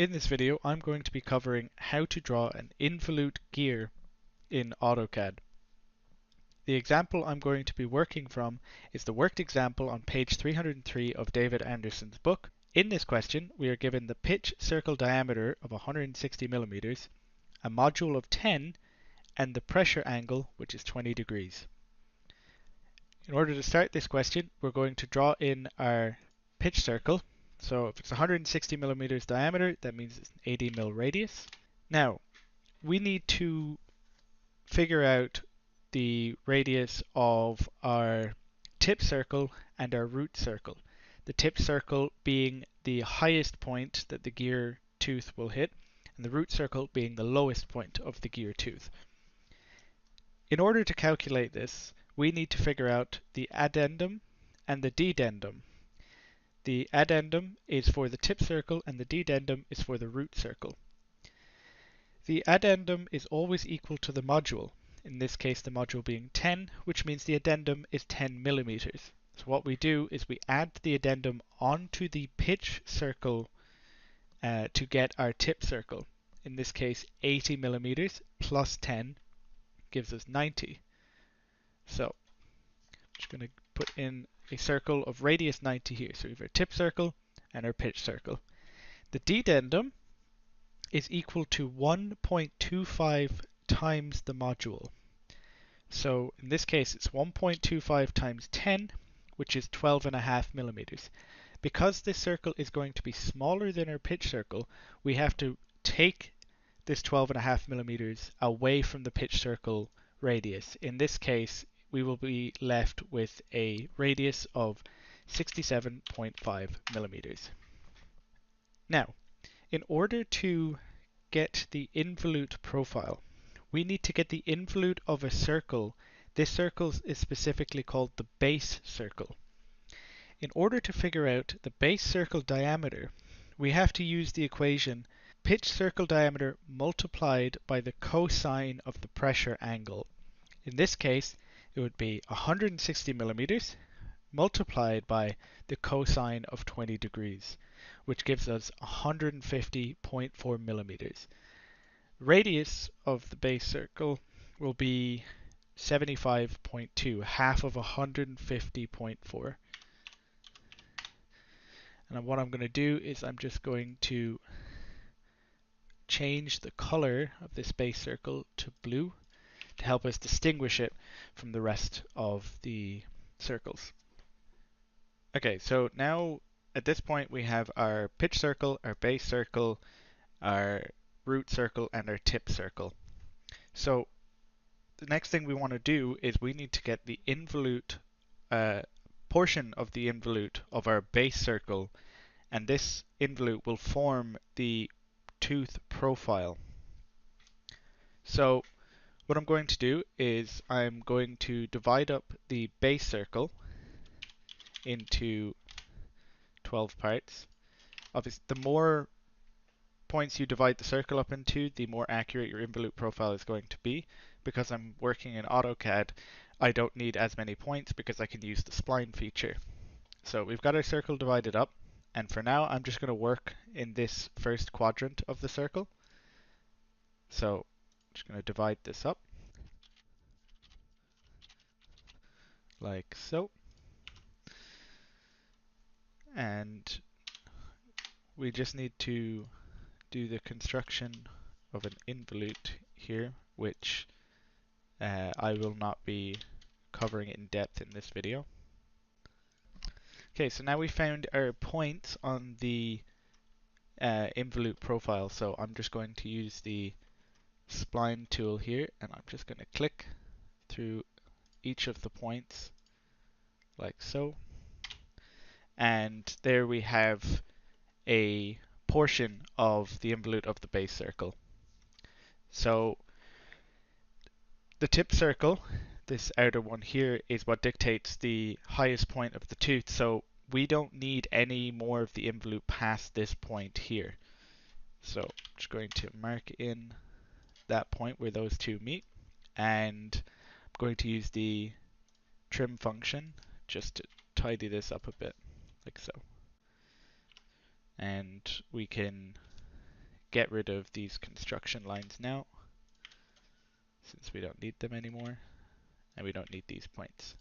In this video, I'm going to be covering how to draw an involute gear in AutoCAD. The example I'm going to be working from is the worked example on page 303 of David Anderson's book. In this question, we are given the pitch circle diameter of 160 millimeters, a module of 10, and the pressure angle, which is 20 degrees. In order to start this question, we're going to draw in our pitch circle. So if it's 160 millimeters diameter, that means it's an 80 mil radius. Now, we need to figure out the radius of our tip circle and our root circle. The tip circle being the highest point that the gear tooth will hit, and the root circle being the lowest point of the gear tooth. In order to calculate this, we need to figure out the addendum and the dedendum. The addendum is for the tip circle and the dedendum is for the root circle. The addendum is always equal to the module, in this case the module being 10, which means the addendum is 10 millimeters. So what we do is we add the addendum onto the pitch circle to get our tip circle. In this case 80 millimeters plus 10 gives us 90. So I'm just going to put in a circle of radius 90 here. So we have our tip circle and our pitch circle. The dedendum is equal to 1.25 times the module. So in this case it's 1.25 times 10, which is 12.5 millimeters. Because this circle is going to be smaller than our pitch circle, we have to take this 12.5 millimeters away from the pitch circle radius. In this case, we will be left with a radius of 67.5 millimeters. Now, in order to get the involute profile, we need to get the involute of a circle. This circle is specifically called the base circle. In order to figure out the base circle diameter, we have to use the equation pitch circle diameter multiplied by the cosine of the pressure angle. In this case, it would be 160 millimeters multiplied by the cosine of 20 degrees, which gives us 150.4 millimeters. Radius of the base circle will be 75.2, half of 150.4. And what I'm going to do is I'm just going to change the color of this base circle to blue to help us distinguish it from the rest of the circles. Okay, so now at this point we have our pitch circle, our base circle, our root circle, and our tip circle. So the next thing we want to do is we need to get the involute portion of the involute of our base circle, and this involute will form the tooth profile. So what I'm going to do is I'm going to divide up the base circle into 12 parts. Obviously, the more points you divide the circle up into, the more accurate your involute profile is going to be. Because I'm working in AutoCAD, I don't need as many points because I can use the spline feature. So we've got our circle divided up, and for now I'm just going to work in this first quadrant of the circle. So I'm just going to divide this up like so. And we just need to do the construction of an involute here, which I will not be covering in depth in this video. Okay, so now we found our points on the involute profile, so I'm just going to use the spline tool here, and I'm just going to click through each of the points like so. And there we have a portion of the involute of the base circle. So the tip circle, this outer one here, is what dictates the highest point of the tooth, so we don't need any more of the involute past this point here. So I'm just going to mark in that point where those two meet, and I'm going to use the trim function just to tidy this up a bit, like so. And we can get rid of these construction lines now, since we don't need them anymore, and we don't need these points.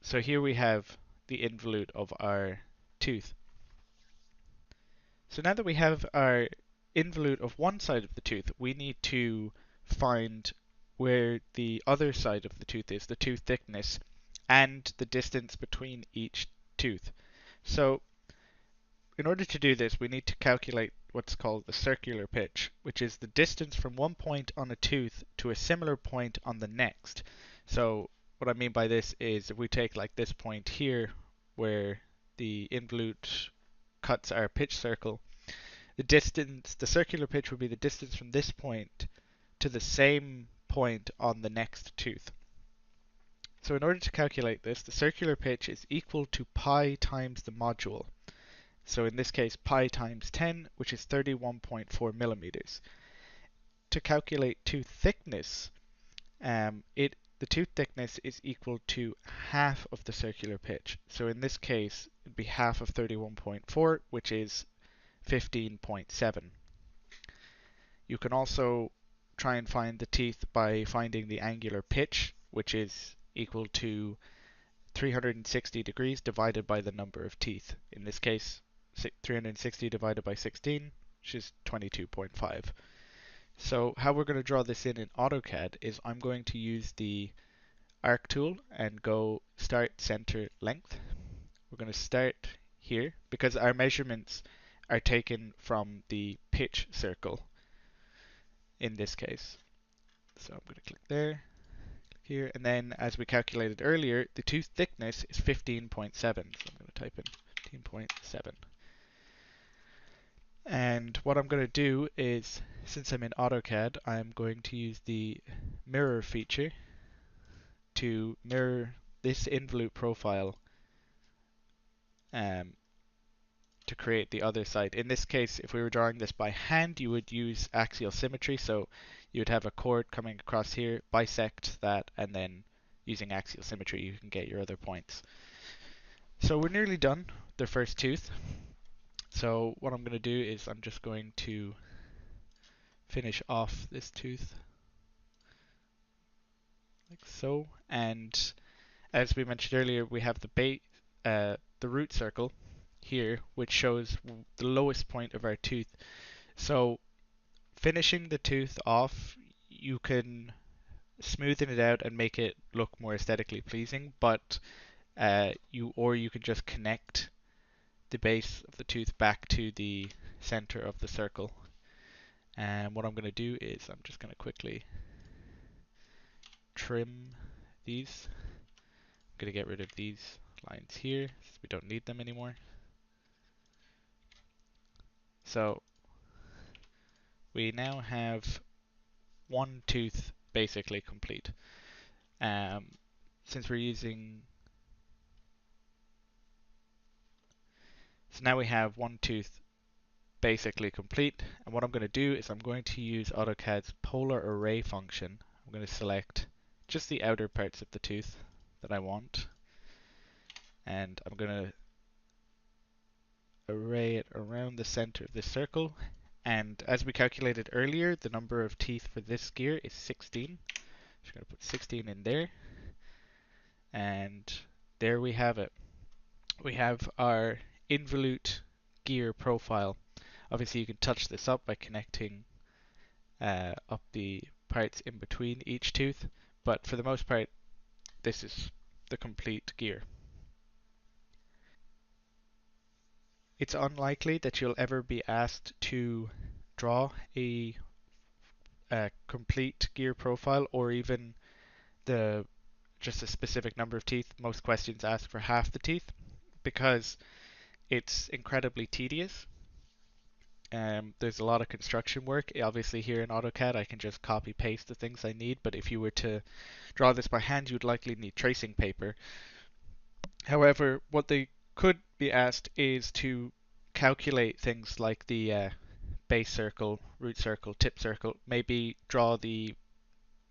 So here we have the involute of our tooth. So now that we have our involute of one side of the tooth, we need to find where the other side of the tooth is, the tooth thickness, and the distance between each tooth. So in order to do this, we need to calculate what's called the circular pitch, which is the distance from one point on a tooth to a similar point on the next. So what I mean by this is if we take like this point here where the involute cuts our pitch circle, the circular pitch would be the distance from this point to the same point on the next tooth. So in order to calculate this, the circular pitch is equal to pi times the module. So in this case, pi times 10, which is 31.4 millimeters. To calculate tooth thickness, the tooth thickness is equal to half of the circular pitch. So in this case, it'd be half of 31.4, which is 15.7. You can also try and find the teeth by finding the angular pitch, which is equal to 360 degrees divided by the number of teeth. In this case, 360 divided by 16, which is 22.5. So how we're going to draw this in AutoCAD is I'm going to use the arc tool and go start center length. We're going to start here because our measurements are taken from the pitch circle in this case. So I'm going to click there, click here, and then as we calculated earlier, the tooth thickness is 15.7. So I'm going to type in 15.7. And what I'm going to do is, since I'm in AutoCAD, I'm going to use the mirror feature to mirror this involute profile to create the other side. In this case, if we were drawing this by hand, you would use axial symmetry. So you would have a chord coming across here, bisect that, and then using axial symmetry, you can get your other points. So we're nearly done with the first tooth. So what I'm going to do is I'm just going to finish off this tooth like so. And as we mentioned earlier, we have the root circle here, which shows the lowest point of our tooth. So finishing the tooth off, you can smoothen it out and make it look more aesthetically pleasing, but you can just connect the base of the tooth back to the center of the circle. And what I'm going to do is I'm just going to quickly trim these. I'm going to get rid of these lines here since we don't need them anymore. So we now have one tooth basically complete. Since we're using So now we have one tooth basically complete, and what I'm going to do is I'm going to use AutoCAD's polar array function. I'm going to select just the outer parts of the tooth that I want, and I'm going to array it around the center of this circle. And as we calculated earlier, the number of teeth for this gear is 16. Just going to put 16 in there, and there we have it. We have our involute gear profile. Obviously you can touch this up by connecting up the parts in between each tooth, but for the most part this is the complete gear. It's unlikely that you'll ever be asked to draw a complete gear profile or even just a specific number of teeth. Most questions ask for half the teeth because it's incredibly tedious. There's a lot of construction work. Obviously here in AutoCAD I can just copy paste the things I need, but if you were to draw this by hand you'd likely need tracing paper. However, what they could be asked is to calculate things like the base circle, root circle, tip circle, maybe draw the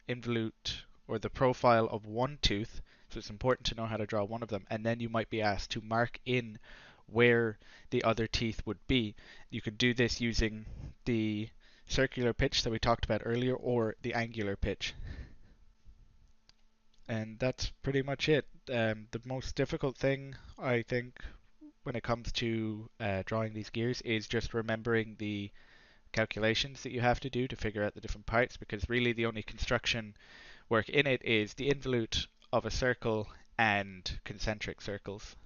involute or the profile of one tooth. So it's important to know how to draw one of them, and then you might be asked to mark in where the other teeth would be. You can do this using the circular pitch that we talked about earlier or the angular pitch. And that's pretty much it. The most difficult thing, I think, when it comes to drawing these gears is just remembering the calculations that you have to do to figure out the different parts, because really the only construction work in it is the involute of a circle and concentric circles.